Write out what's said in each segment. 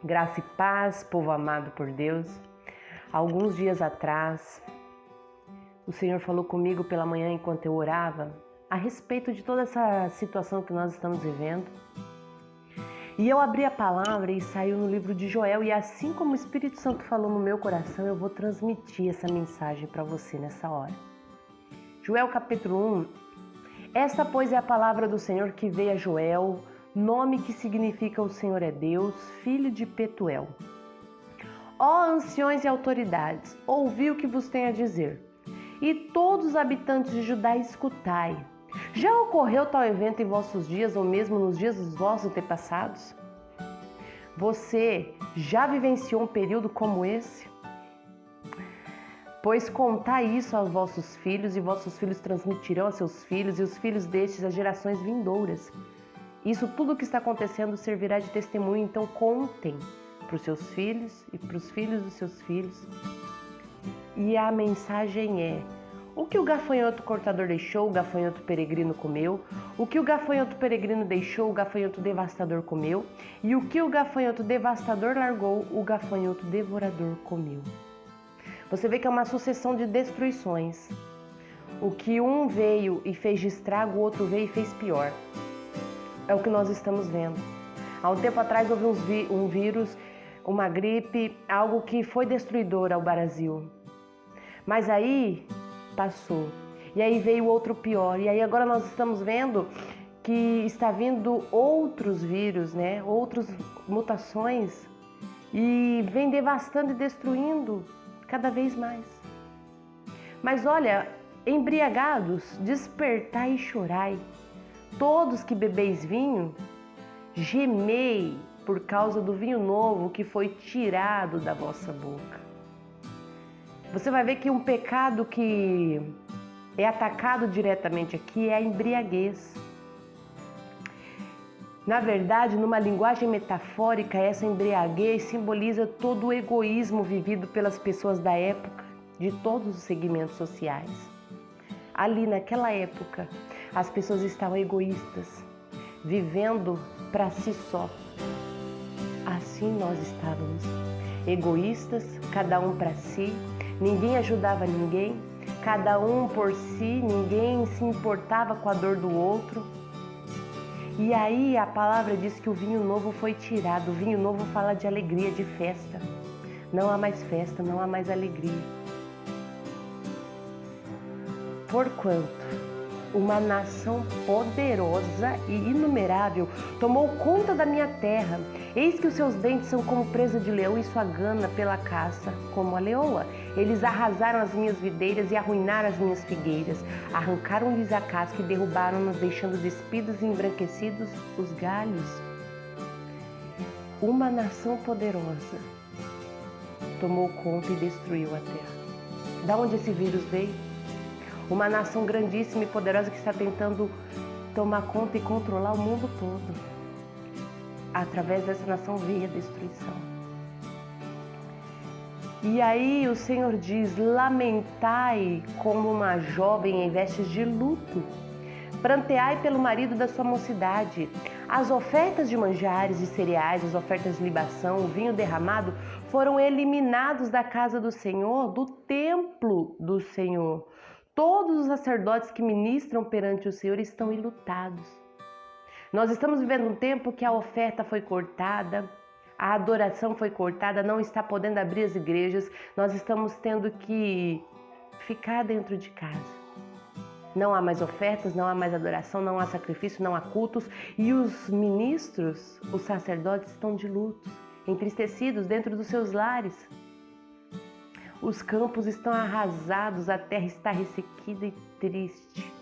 Graça e paz, povo amado por Deus. Alguns dias atrás, o Senhor falou comigo pela manhã enquanto eu orava a respeito de toda essa situação que nós estamos vivendo. E eu abri a palavra e saiu no livro de Joel, e assim como o Espírito Santo falou no meu coração, eu vou transmitir essa mensagem para você nessa hora. Joel capítulo 1. Esta, pois, é a palavra do Senhor que veio a Joel, nome que significa o Senhor é Deus, filho de Petuel. Ó anciões e autoridades, ouvi o que vos tenho a dizer. E todos os habitantes de Judá, escutai. Já ocorreu tal evento em vossos dias, ou mesmo nos dias dos vossos antepassados? Você já vivenciou um período como esse? Pois contai isso aos vossos filhos, e vossos filhos transmitirão a seus filhos, e os filhos destes às gerações vindouras. Isso tudo que está acontecendo servirá de testemunho, então contem para os seus filhos e para os filhos dos seus filhos. E a mensagem é: o que o gafanhoto cortador deixou, o gafanhoto peregrino comeu. O que o gafanhoto peregrino deixou, o gafanhoto devastador comeu. E o que o gafanhoto devastador largou, o gafanhoto devorador comeu. Você vê que é uma sucessão de destruições. O que um veio e fez de estrago, o outro veio e fez pior. É o que nós estamos vendo. Há um tempo atrás houve um vírus, uma gripe, algo que foi destruidor ao Brasil. Mas aí passou. E aí veio outro pior. E aí agora nós estamos vendo que está vindo outros vírus, outras mutações. E vem devastando e destruindo cada vez mais. Mas olha, embriagados, despertai e chorai. Todos que bebeis vinho, gemei por causa do vinho novo que foi tirado da vossa boca. Você vai ver que um pecado que é atacado diretamente aqui é a embriaguez. Na verdade, numa linguagem metafórica, essa embriaguez simboliza todo o egoísmo vivido pelas pessoas da época, de todos os segmentos sociais. Ali naquela época, as pessoas estavam egoístas, vivendo para si só. Assim nós estávamos, egoístas, cada um para si, ninguém ajudava ninguém, cada um por si, ninguém se importava com a dor do outro. E aí a palavra diz que o vinho novo foi tirado. O vinho novo fala de alegria, de festa. Não há mais festa, não há mais alegria. Porquanto uma nação poderosa e inumerável tomou conta da minha terra. Eis que os seus dentes são como presa de leão e sua gana pela caça, como a leoa. Eles arrasaram as minhas videiras e arruinaram as minhas figueiras. Arrancaram-lhes a casca e derrubaram-nas, deixando despidos e embranquecidos os galhos. Uma nação poderosa tomou conta e destruiu a terra. Da onde esse vírus veio? Uma nação grandíssima e poderosa que está tentando tomar conta e controlar o mundo todo. Através dessa nação veio a destruição. E aí o Senhor diz: lamentai como uma jovem em vestes de luto. Pranteai pelo marido da sua mocidade. As ofertas de manjares e cereais, as ofertas de libação, o vinho derramado foram eliminados da casa do Senhor, do templo do Senhor. Todos os sacerdotes que ministram perante o Senhor estão enlutados. Nós estamos vivendo um tempo que a oferta foi cortada, a adoração foi cortada, não está podendo abrir as igrejas, nós estamos tendo que ficar dentro de casa. Não há mais ofertas, não há mais adoração, não há sacrifício, não há cultos, e os ministros, os sacerdotes estão de luto, entristecidos dentro dos seus lares. Os campos estão arrasados, a terra está ressequida e triste.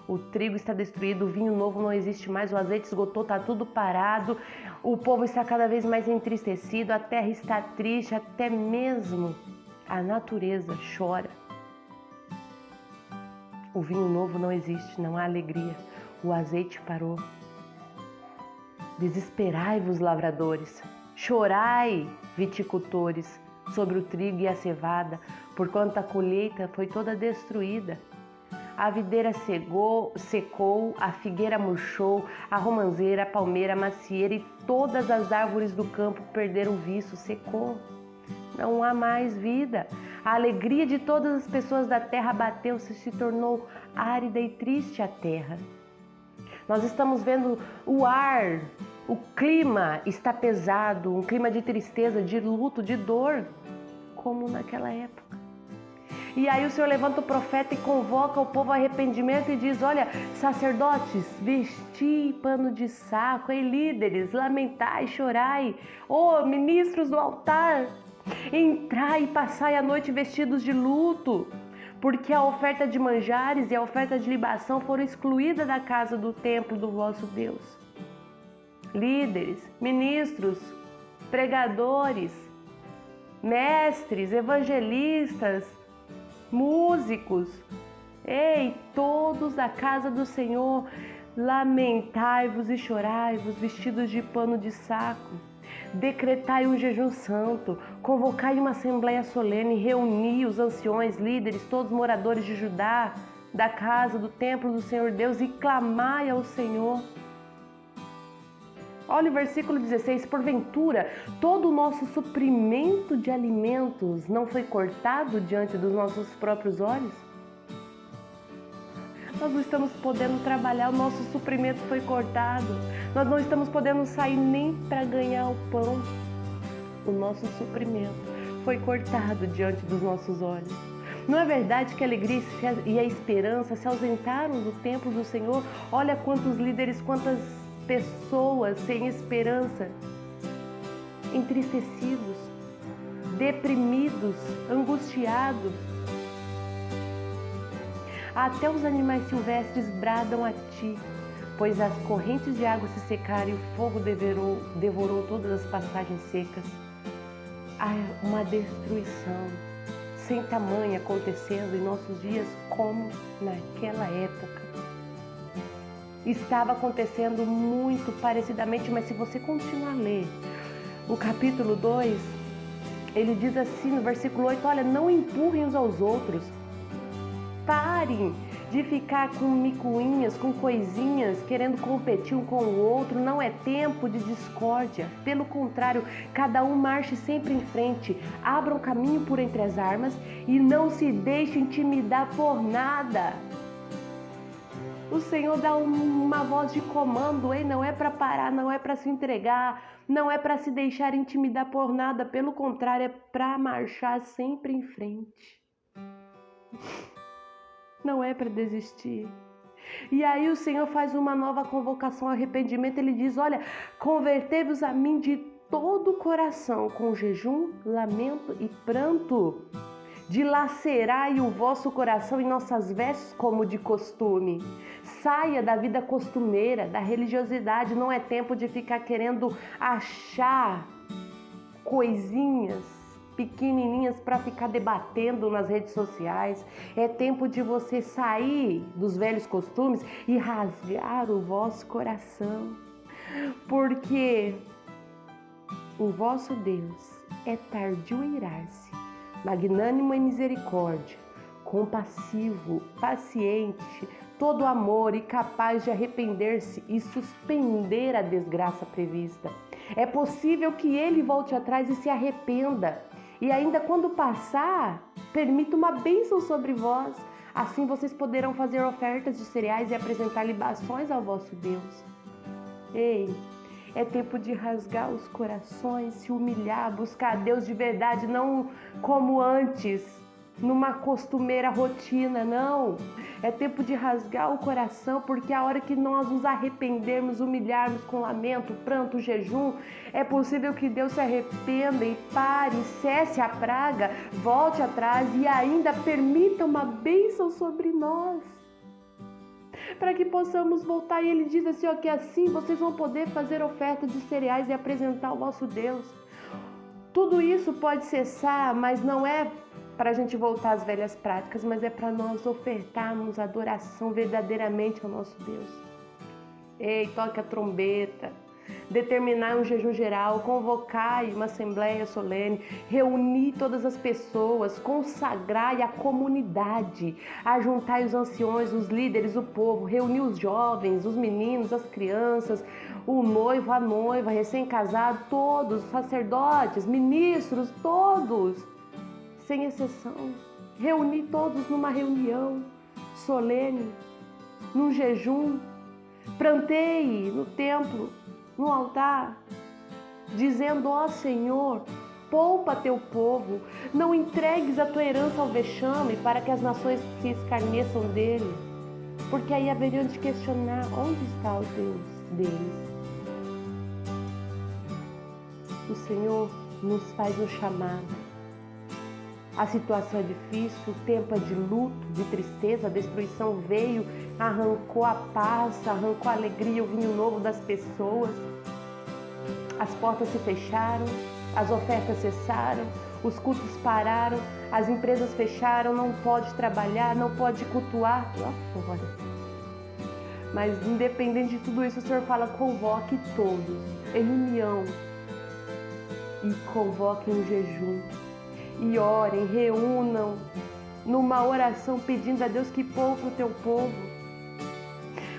O trigo está destruído, o vinho novo não existe mais, o azeite esgotou, está tudo parado. O povo está cada vez mais entristecido, a terra está triste, até mesmo a natureza chora. O vinho novo não existe, não há alegria, o azeite parou. Desesperai-vos, lavradores, chorai, viticultores, sobre o trigo e a cevada, porquanto a colheita foi toda destruída. A videira secou, a figueira murchou, a romanceira, a palmeira, a macieira e todas as árvores do campo perderam o viço, secou. Não há mais vida. A alegria de todas as pessoas da terra abateu-se, se tornou árida e triste a terra. Nós estamos vendo o ar, o clima está pesado, um clima de tristeza, de luto, de dor, como naquela época. E aí o Senhor levanta o profeta e convoca o povo ao arrependimento e diz: olha, sacerdotes, vesti pano de saco, e líderes, lamentai, chorai, ministros do altar, entrai e passai a noite vestidos de luto, porque a oferta de manjares e a oferta de libação foram excluídas da casa do templo do vosso Deus. Líderes, ministros, pregadores, mestres, evangelistas, músicos, todos da casa do Senhor, lamentai-vos e chorai-vos, vestidos de pano de saco. Decretai um jejum santo, convocai uma assembleia solene, reuni os anciões, líderes, todos moradores de Judá, da casa do templo do Senhor Deus, e clamai ao Senhor. Olha o versículo 16: porventura, todo o nosso suprimento de alimentos não foi cortado diante dos nossos próprios olhos? Nós não estamos podendo trabalhar, o nosso suprimento foi cortado. Nós não estamos podendo sair nem para ganhar o pão. O nosso suprimento foi cortado diante dos nossos olhos. Não é verdade que a alegria e a esperança se ausentaram do templo do Senhor? Olha quantos líderes, quantas pessoas sem esperança, entristecidos, deprimidos, angustiados. Até os animais silvestres bradam a ti, pois as correntes de água se secaram e o fogo devorou todas as pastagens secas. Há uma destruição sem tamanho acontecendo em nossos dias como naquela época. Estava acontecendo muito parecidamente, mas se você continuar a ler o capítulo 2, ele diz assim no versículo 8, olha, não empurrem uns aos outros, parem de ficar com micuinhas, com coisinhas, querendo competir um com o outro. Não é tempo de discórdia, pelo contrário, cada um marche sempre em frente, abra um caminho por entre as armas e não se deixe intimidar por nada. O Senhor dá uma voz de comando, não é para parar, não é para se entregar, não é para se deixar intimidar por nada, pelo contrário, é para marchar sempre em frente. Não é para desistir. E aí o Senhor faz uma nova convocação ao arrependimento, ele diz, olha, convertei-vos a mim de todo o coração, com jejum, lamento e pranto. Dilacerai o vosso coração em nossas vestes como de costume. Saia da vida costumeira, da religiosidade. Não é tempo de ficar querendo achar coisinhas pequenininhas para ficar debatendo nas redes sociais. É tempo de você sair dos velhos costumes e rasgar o vosso coração. Porque o vosso Deus é tardio em irar-se, magnânimo em misericórdia, compassivo, paciente, todo amor e capaz de arrepender-se e suspender a desgraça prevista. É possível que ele volte atrás e se arrependa, e ainda quando passar, permita uma bênção sobre vós. Assim vocês poderão fazer ofertas de cereais e apresentar libações ao vosso Deus. É tempo de rasgar os corações, se humilhar, buscar a Deus de verdade, não como antes, numa costumeira rotina, não. É tempo de rasgar o coração, porque a hora que nós nos arrependermos, humilharmos com lamento, pranto, jejum, é possível que Deus se arrependa e pare, cesse a praga, volte atrás e ainda permita uma bênção sobre nós, para que possamos voltar. E ele diz assim, que assim vocês vão poder fazer oferta de cereais e apresentar ao vosso Deus. Tudo isso pode cessar, mas não é para a gente voltar às velhas práticas, mas é para nós ofertarmos adoração verdadeiramente ao nosso Deus. Toque a trombeta, determinar um jejum geral, convocar uma assembleia solene, reunir todas as pessoas, consagrar a comunidade, ajuntar os anciões, os líderes, o povo, reunir os jovens, os meninos, as crianças, o noivo, a noiva, recém-casado, todos, os sacerdotes, ministros, todos, sem exceção, reunir todos numa reunião solene, num jejum, planteie no templo, no altar, dizendo: ó Senhor, poupa teu povo, não entregues a tua herança ao vexame para que as nações se escarneçam dele, porque aí haveriam de questionar: onde está o Deus deles? O Senhor nos faz um chamado. A situação é difícil, o tempo é de luto, de tristeza, a destruição veio, arrancou a paz, arrancou a alegria, o vinho novo das pessoas. As portas se fecharam, as ofertas cessaram, os cultos pararam, as empresas fecharam, não pode trabalhar, não pode cultuar. Mas independente de tudo isso, o Senhor fala: convoque todos em união e convoquem um jejum. E orem, reúnam numa oração pedindo a Deus que poupe o teu povo.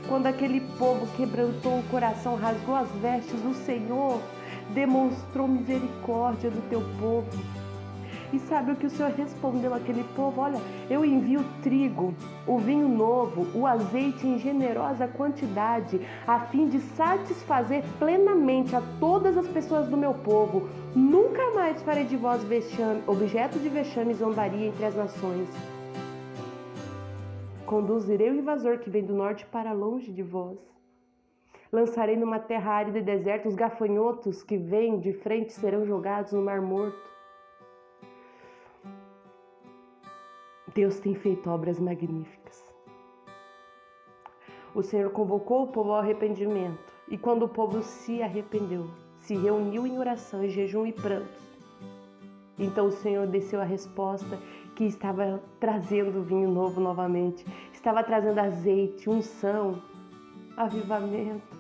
Quando aquele povo quebrantou o coração, rasgou as vestes, o Senhor demonstrou misericórdia do teu povo. E sabe o que o Senhor respondeu àquele povo? Olha, eu envio o trigo, o vinho novo, o azeite em generosa quantidade, a fim de satisfazer plenamente a todas as pessoas do meu povo. Nunca mais farei de vós vexame, objeto de vexame e zombaria entre as nações. Conduzirei o invasor que vem do norte para longe de vós. Lançarei numa terra árida e deserta, os gafanhotos que vêm de frente serão jogados no mar morto. Deus tem feito obras magníficas. O Senhor convocou o povo ao arrependimento, e quando o povo se arrependeu, se reuniu em oração, em jejum e prantos, então o Senhor desceu a resposta, que estava trazendo vinho novo novamente, estava trazendo azeite, unção, avivamento.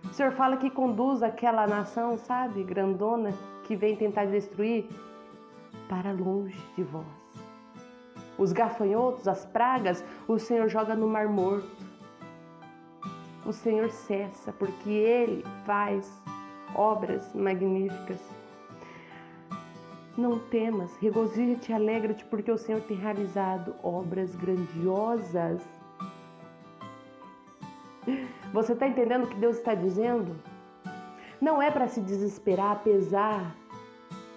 O Senhor fala que conduz aquela nação, sabe, grandona, que vem tentar destruir, para longe de vós. Os gafanhotos, as pragas, o Senhor joga no mar morto. O Senhor cessa, porque Ele faz obras magníficas. Não temas, regozija-te e alegra-te, porque o Senhor tem realizado obras grandiosas. Você está entendendo o que Deus está dizendo? Não é para se desesperar, apesar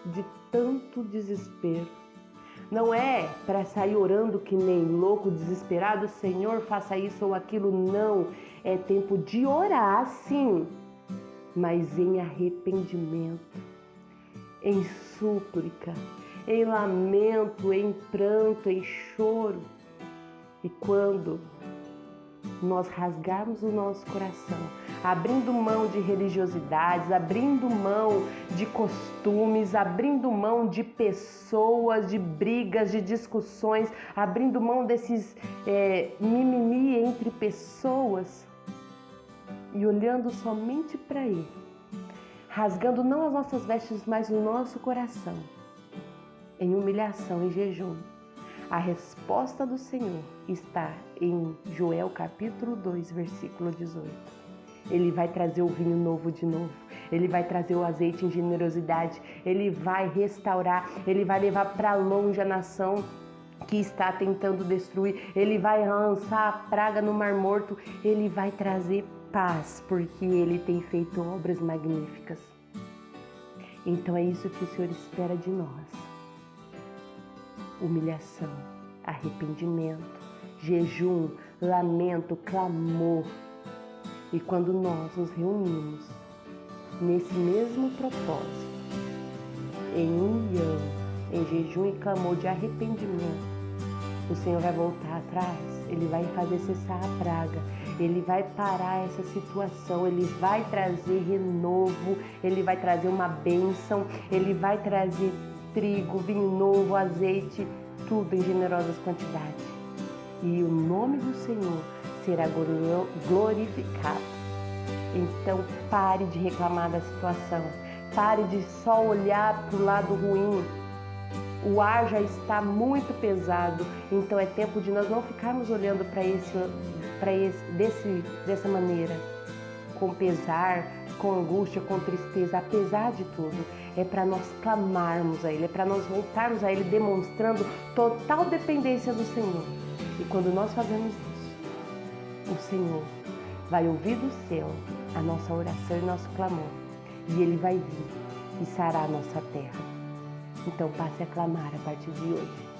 de tanto desespero. Não é para sair orando que nem louco, desesperado: Senhor, faça isso ou aquilo. Não, é tempo de orar, sim, mas em arrependimento, em súplica, em lamento, em pranto, em choro. E quando nós rasgarmos o nosso coração, abrindo mão de religiosidades, abrindo mão de costumes, abrindo mão de pessoas, de brigas, de discussões, abrindo mão desses mimimi entre pessoas e olhando somente para Ele, rasgando não as nossas vestes, mas o nosso coração, em humilhação e jejum. A resposta do Senhor está em Joel capítulo 2, versículo 18. Ele vai trazer o vinho novo de novo. Ele vai trazer o azeite em generosidade. Ele vai restaurar. Ele vai levar para longe a nação que está tentando destruir. Ele vai lançar a praga no mar morto. Ele vai trazer paz, porque Ele tem feito obras magníficas. Então é isso que o Senhor espera de nós. Humilhação, arrependimento, jejum, lamento, clamor. E quando nós nos reunimos nesse mesmo propósito, em união, em jejum e clamor de arrependimento, o Senhor vai voltar atrás, Ele vai fazer cessar a praga, Ele vai parar essa situação, Ele vai trazer renovo, Ele vai trazer uma bênção, Ele vai trazer trigo, vinho novo, azeite, tudo em generosas quantidades. E o nome do Senhor será glorificado Então pare de reclamar da situação, pare de só olhar para o lado ruim. O ar já está muito pesado, então é tempo de nós não ficarmos olhando dessa maneira, com pesar, com angústia, com tristeza. Apesar de tudo, é para nós clamarmos a Ele, é para nós voltarmos a Ele, demonstrando total dependência do Senhor. E quando nós fazemos isso, o Senhor vai ouvir do céu a nossa oração e nosso clamor, e Ele vai vir e sarar a nossa terra. Então passe a clamar a partir de hoje.